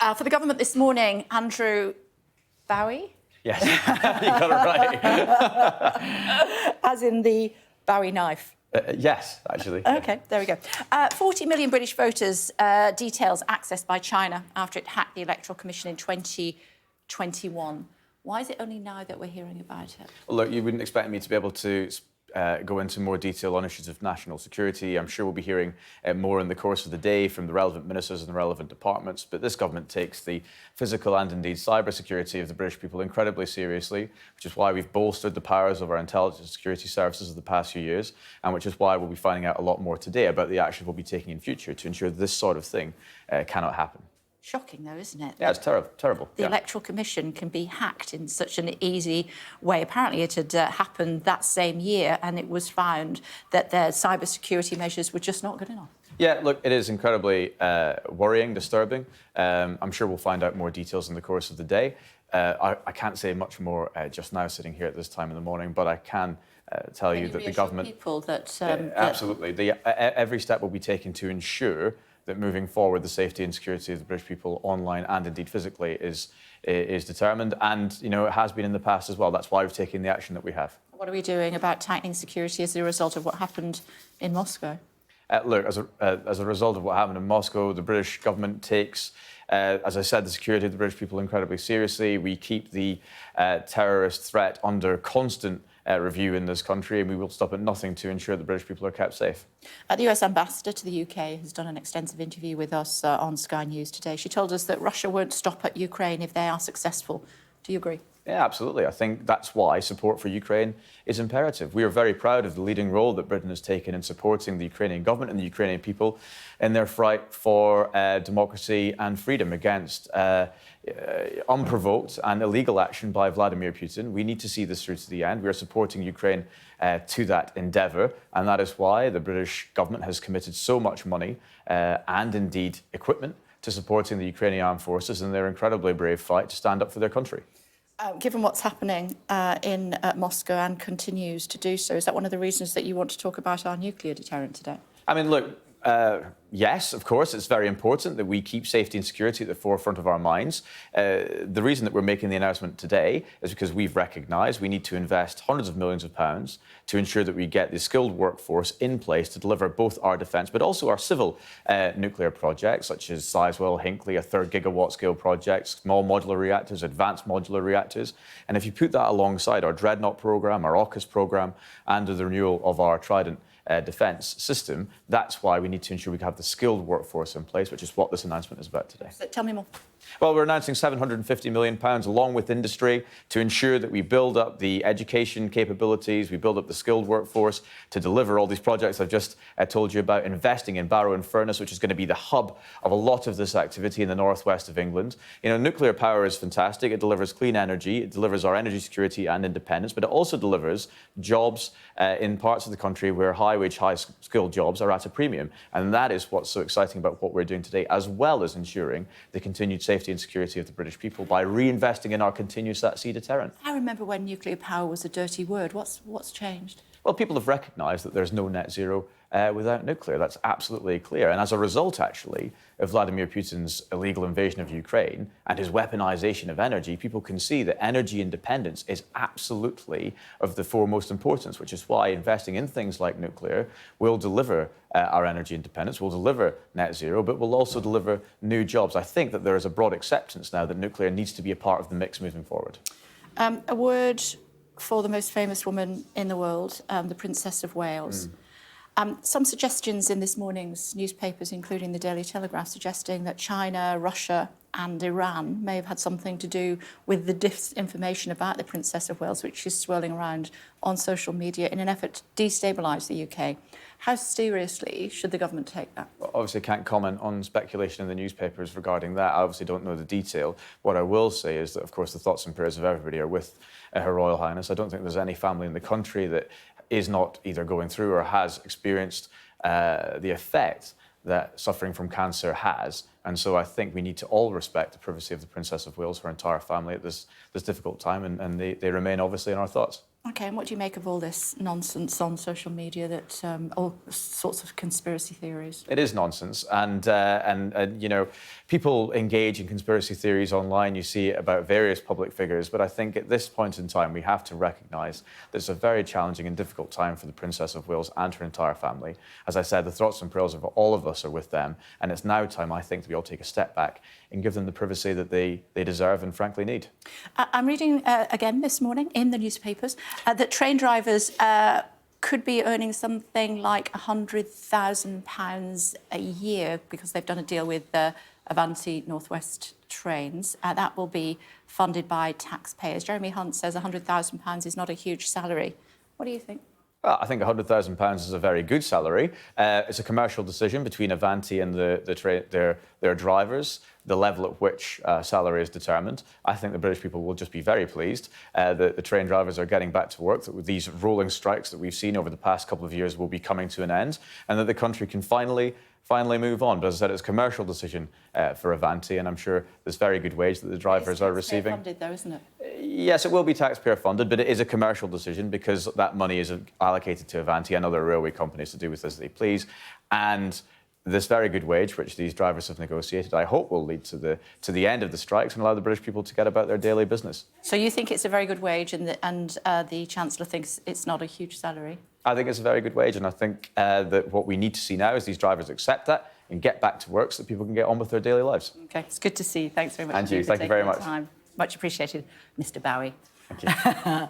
For the government this morning, Andrew Bowie? Yes, you got it right. As in the Bowie knife. Yes, actually. OK, there we go. 40 million British voters, details accessed by China after it hacked the Electoral Commission in 2021. Why is it only now that we're hearing about it? Well, look, you wouldn't expect me to be able to go into more detail on issues of national security. I'm sure we'll be hearing more in the course of the day from the relevant ministers and the relevant departments. But this government takes the physical and indeed cyber security of the British people incredibly seriously, which is why we've bolstered the powers of our intelligence and security services of the past few years, and which is why we'll be finding out a lot more today about the actions we'll be taking in future to ensure this sort of thing cannot happen. Shocking, though, isn't it? Yeah, it's terrible. The Electoral Commission can be hacked in such an easy way. Apparently, it had happened that same year, and it was found that their cyber security measures were just not good enough. Yeah, look, it is incredibly worrying, disturbing. I'm sure we'll find out more details in the course of the day. I can't say much more just now, sitting here at this time in the morning, but I can tell you that the government... people that... absolutely. Every step will be taken to ensure that moving forward, the safety and security of the British people online and indeed physically is determined. And, you know, it has been in the past as well. That's why we've taken the action that we have. What are we doing about tightening security as a result of what happened in Moscow? Look, as a result of what happened in Moscow, the British government takes, as I said, the security of the British people incredibly seriously. We keep the terrorist threat under constant review in this country, and we will stop at nothing to ensure that British people are kept safe. The US ambassador to the UK has done an extensive interview with us on Sky News today. She told us that Russia won't stop at Ukraine if they are successful. Do you agree? Yeah, absolutely. I think that's why support for Ukraine is imperative. We are very proud of the leading role that Britain has taken in supporting the Ukrainian government and the Ukrainian people in their fight for democracy and freedom against unprovoked and illegal action by Vladimir Putin. We need to see this through to the end. We are supporting Ukraine to that endeavour, and that is why the British government has committed so much money and indeed equipment to supporting the Ukrainian armed forces in their incredibly brave fight to stand up for their country. Given what's happening in Moscow and continues to do so, is that one of the reasons that you want to talk about our nuclear deterrent today? I mean, look, yes, of course, it's very important that we keep safety and security at the forefront of our minds. The reason that we're making the announcement today is because we've recognised we need to invest hundreds of millions of pounds to ensure that we get the skilled workforce in place to deliver both our defence but also our civil nuclear projects, such as Sizewell, Hinkley, a 3rd gigawatt scale project, small modular reactors, advanced modular reactors. And if you put that alongside our Dreadnought programme, our AUKUS programme, and the renewal of our Trident defence system, that's why we need to ensure we have the skilled workforce in place, which is what this announcement is about today. So tell me more. Well, we're announcing £750 million along with industry to ensure that we build up the education capabilities, we build up the skilled workforce to deliver all these projects I've just told you about, investing in Barrow-in-Furness, which is going to be the hub of a lot of this activity in the northwest of England. You know, nuclear power is fantastic. It delivers clean energy, it delivers our energy security and independence, but it also delivers jobs in parts of the country where high-wage, high-skilled jobs are at a premium. And that is what's so exciting about what we're doing today, as well as ensuring the continued safety and security of the British people by reinvesting in our continuous at-sea deterrent. I remember when nuclear power was a dirty word. What's changed? Well, people have recognised that there's no net zero without nuclear. That's absolutely clear. And as a result, actually, of Vladimir Putin's illegal invasion of Ukraine and his weaponisation of energy, people can see that energy independence is absolutely of the foremost importance, which is why investing in things like nuclear will deliver our energy independence, will deliver net zero, but will also deliver new jobs. I think that there is a broad acceptance now that nuclear needs to be a part of the mix moving forward. A word for the most famous woman in the world, the Princess of Wales. Some suggestions in this morning's newspapers, including the Daily Telegraph, suggesting that China, Russia and Iran may have had something to do with the disinformation about the Princess of Wales, which is swirling around on social media in an effort to destabilise the UK. How seriously should the government take that? Well, obviously, I can't comment on speculation in the newspapers regarding that. I obviously don't know the detail. What I will say is that, of course, the thoughts and prayers of everybody are with Her Royal Highness. I don't think there's any family in the country that is not either going through or has experienced the effect that suffering from cancer has. And so I think we need to all respect the privacy of the Princess of Wales, her entire family at this difficult time, and they remain obviously in our thoughts. OK, and what do you make of all this nonsense on social media, that all sorts of conspiracy theories? It is nonsense, and you know, people engage in conspiracy theories online. You see it about various public figures, but I think at this point in time we have to recognise that it's a very challenging and difficult time for the Princess of Wales and her entire family. As I said, the thoughts and prayers of all of us are with them, and it's now time, I think, that we all take a step back and give them the privacy that they deserve and frankly need. I'm reading again this morning in the newspapers that train drivers could be earning something like £100,000 a year because they've done a deal with Avanti Northwest Trains. That will be funded by taxpayers. Jeremy Hunt says £100,000 is not a huge salary. What do you think? Well, I think £100,000 is a very good salary. It's a commercial decision between Avanti and their drivers, the level at which salary is determined. I think the British people will just be very pleased that the train drivers are getting back to work, that these rolling strikes that we've seen over the past couple of years will be coming to an end, and that the country can finally move on. But as I said, it's a commercial decision for Avanti, and I'm sure there's very good wage that the drivers are receiving. It's taxpayer funded, though, isn't it? Yes, it will be taxpayer funded, but it is a commercial decision because that money is allocated to Avanti and other railway companies to do with as they please. And this very good wage, which these drivers have negotiated, I hope will lead to the end of the strikes and allow the British people to get about their daily business. So you think it's a very good wage, and the Chancellor thinks it's not a huge salary? I think it's a very good wage, and I think that what we need to see now is these drivers accept that and get back to work so that people can get on with their daily lives. OK, it's good to see you. Thanks very much. And you, thank you very much. Much appreciated, Mr. Bowie. Thank you.